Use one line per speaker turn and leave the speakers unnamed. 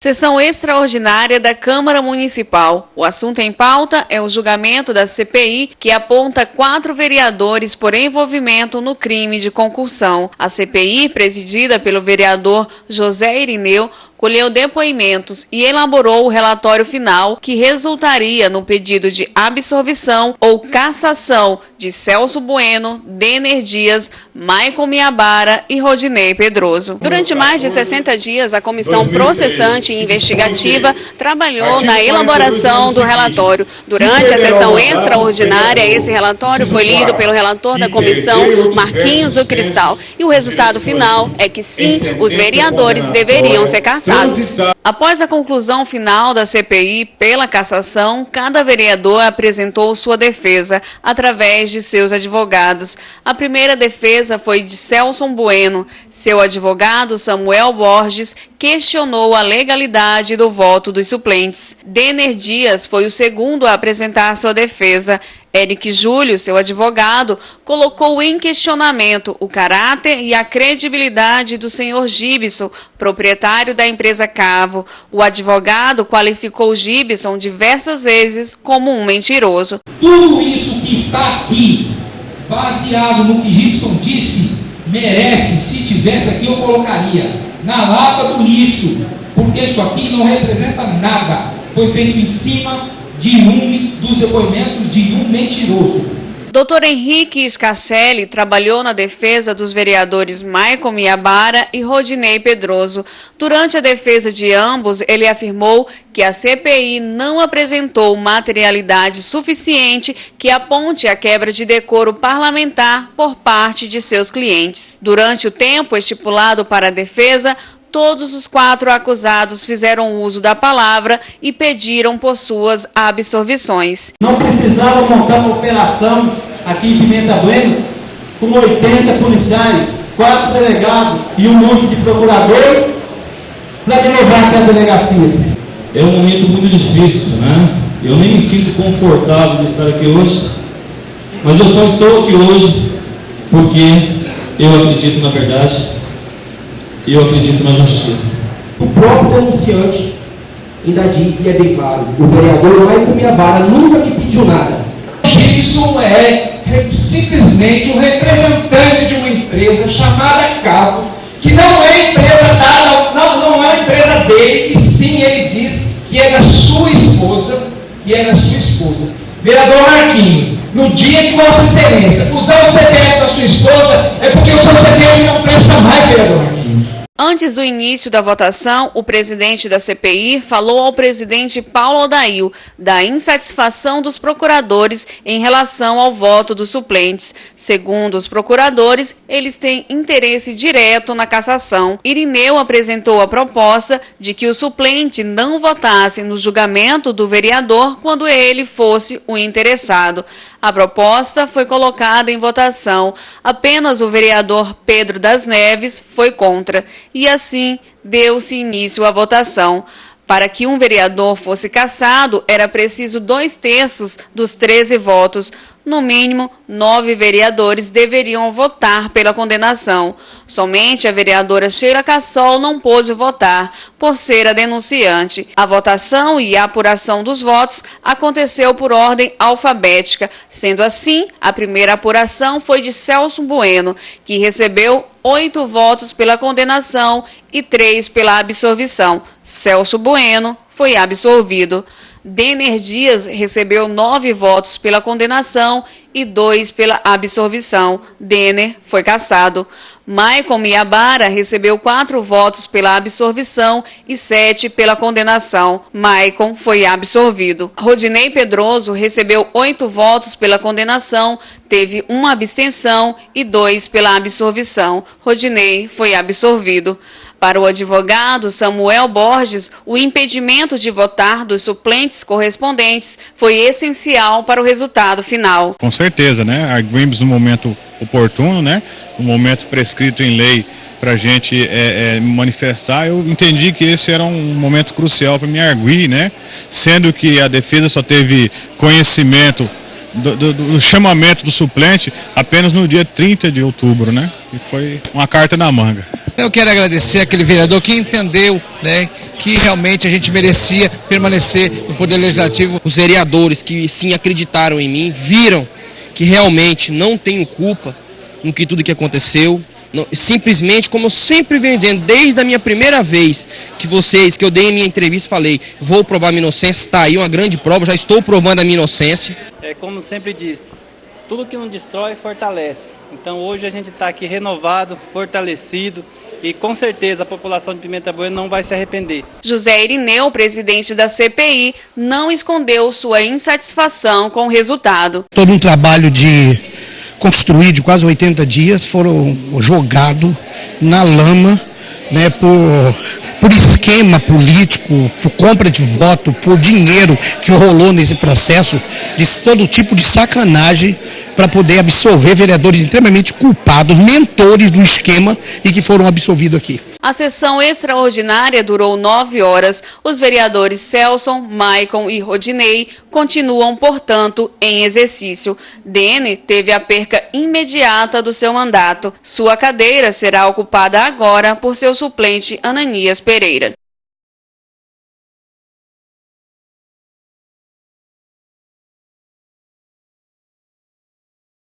Sessão extraordinária da Câmara Municipal. O assunto em pauta é o julgamento da CPI, que aponta 4 vereadores por envolvimento no crime de concussão. A CPI, presidida pelo vereador José Irineu, colheu depoimentos e elaborou o relatório final, que resultaria no pedido de absolvição ou cassação de Celso Bueno, Denner Dias, Maicon Miabara e Rodinei Pedroso. Durante mais de 60 dias, a comissão processante e investigativa trabalhou na elaboração do relatório. Durante a sessão extraordinária, esse relatório foi lido pelo relator da comissão, Marquinhos do Cristal, e o resultado final é que sim, os vereadores deveriam ser cassados. Após a conclusão final da CPI pela cassação, cada vereador apresentou sua defesa através de seus advogados. A primeira defesa foi de Celso Bueno. Seu advogado, Samuel Borges, questionou a legalidade do voto dos suplentes. Denner Dias foi o segundo a apresentar sua defesa. Eric Júlio, seu advogado, colocou em questionamento o caráter e a credibilidade do senhor Gibson, proprietário da empresa Cavo. O advogado qualificou Gibson diversas vezes como um mentiroso.
Tudo isso que está aqui, baseado no que Gibson disse, merece, se tivesse aqui eu colocaria na lata do lixo, porque isso aqui não representa nada. Foi feito em cima dos depoimentos de um mentiroso.
Dr. Henrique Scarcelli trabalhou na defesa dos vereadores Maicon Miabara e Rodinei Pedroso. Durante a defesa de ambos, ele afirmou que a CPI não apresentou materialidade suficiente que aponte a quebra de decoro parlamentar por parte de seus clientes. Durante o tempo estipulado para a defesa, todos os 4 acusados fizeram uso da palavra e pediram por suas absolvições.
Não precisava montar uma operação aqui em Pimenta Bueno com 80 policiais, 4 delegados e um monte de procuradores para me levar até a delegacia.
É um momento muito difícil, né? Eu nem me sinto confortável de estar aqui hoje, mas eu só estou aqui hoje porque eu acredito na verdade. E eu acredito na justiça.
O próprio denunciante ainda disse, e é bem claro, o vereador Maicon Miabara nunca me pediu nada.
Gibson é simplesmente um representante de uma empresa chamada Cavo, que não é empresa dada, não é empresa dele, e sim ele diz que é da sua esposa, Vereador Marquinhos, no dia que Vossa Excelência usar o CPF da sua esposa, é porque o seu CPF não presta mais, vereador Marquinhos.
Antes do início da votação, o presidente da CPI falou ao presidente Paulo Odail da insatisfação dos procuradores em relação ao voto dos suplentes. Segundo os procuradores, eles têm interesse direto na cassação. Irineu apresentou a proposta de que o suplente não votasse no julgamento do vereador quando ele fosse o interessado. A proposta foi colocada em votação. Apenas o vereador Pedro das Neves foi contra. E assim deu-se início à votação. Para que um vereador fosse cassado, era preciso 2/3 dos 13 votos. No mínimo, 9 vereadores deveriam votar pela condenação. Somente a vereadora Sheila Cassol não pôde votar, por ser a denunciante. A votação e a apuração dos votos aconteceu por ordem alfabética. Sendo assim, a primeira apuração foi de Celso Bueno, que recebeu 8 votos pela condenação e 3 pela absolvição. Celso Bueno foi absolvido. Denner Dias recebeu 9 votos pela condenação e 2 pela absolvição. Denner foi cassado. Maicon Miabara recebeu 4 votos pela absolvição e 7 pela condenação. Maicon foi absolvido. Rodinei Pedroso recebeu 8 votos pela condenação, teve 1 abstenção e 2 pela absolvição. Rodinei foi absolvido. Para o advogado Samuel Borges, o impedimento de votar dos suplentes correspondentes foi essencial para o resultado final.
Com certeza, né? Arguimos no momento oportuno, né? No momento prescrito em lei para a gente manifestar. Eu entendi que esse era um momento crucial para me arguir, né? Sendo que a defesa só teve conhecimento do chamamento do suplente apenas no dia 30 de outubro, né? E foi uma carta na manga.
Eu quero agradecer aquele vereador que entendeu, né, que realmente a gente merecia permanecer no Poder Legislativo.
Os vereadores que sim acreditaram em mim, viram que realmente não tenho culpa no que tudo que aconteceu. Não, simplesmente, como eu sempre venho dizendo, desde a minha primeira vez que eu dei a minha entrevista, falei, vou provar minha inocência, está aí uma grande prova, já estou provando a minha inocência.
É como sempre diz, tudo que não destrói, fortalece. Então hoje a gente está aqui renovado, fortalecido e com certeza a população de Pimenta Bueno não vai se arrepender.
José Irineu, presidente da CPI, não escondeu sua insatisfação com o resultado.
Todo um trabalho de construir de quase 80 dias foram jogados na lama, né, por esquema político, por compra de voto, por dinheiro que rolou nesse processo, de todo tipo de sacanagem para poder absolver vereadores extremamente culpados, mentores do esquema e que foram absolvidos aqui.
A sessão extraordinária durou 9 horas. Os vereadores Celson, Maicon e Rodinei continuam, portanto, em exercício. Dene teve a perca imediata do seu mandato. Sua cadeira será ocupada agora por seu suplente Ananias Pereira.